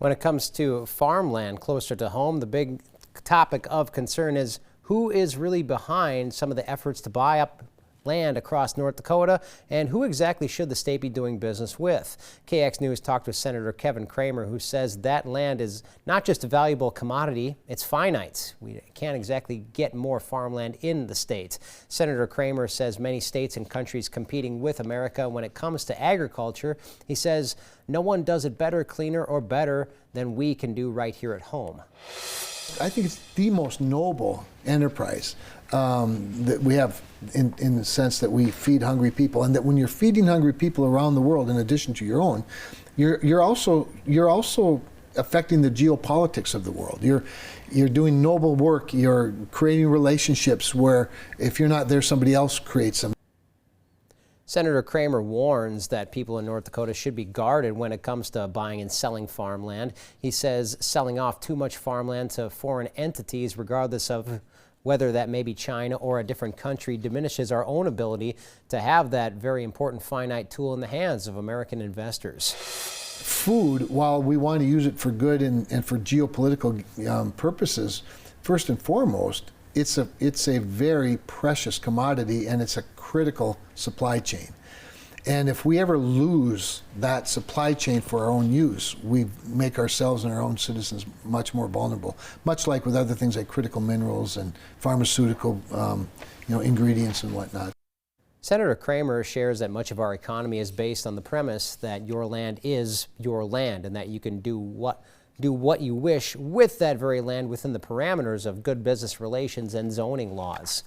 When it comes to farmland closer to home, the big topic of concern is who is really behind some of the efforts to buy up land across North Dakota, and who exactly should the state be doing business with. KX News talked with Senator Kevin Cramer, who says that land is not just a valuable commodity, it's finite. We can't exactly get more farmland in the state. Senator Cramer says many states and countries competing with America when it comes to agriculture. He says no one does it better, cleaner, or better than we can do right here at home. I think it's the most noble enterprise that we have in the sense that we feed hungry people, and that when you're feeding hungry people around the world, in addition to your own, you're also affecting the geopolitics of the world. You're doing noble work. You're creating relationships where if you're not there, somebody else creates them. Senator Cramer warns that people in North Dakota should be guarded when it comes to buying and selling farmland. He says selling off too much farmland to foreign entities, regardless of whether that may be China or a different country, diminishes our own ability to have that very important finite tool in the hands of American investors. Food, while we want to use it for good and for geopolitical purposes, first and foremost, it's a very precious commodity, and it's a critical supply chain. And if we ever lose that supply chain for our own use, we make ourselves and our own citizens much more vulnerable, much like with other things like critical minerals and pharmaceutical ingredients and whatnot. Senator Cramer shares that much of our economy is based on the premise that your land is your land, and that you can do what you wish with that very land within the parameters of good business relations and zoning laws.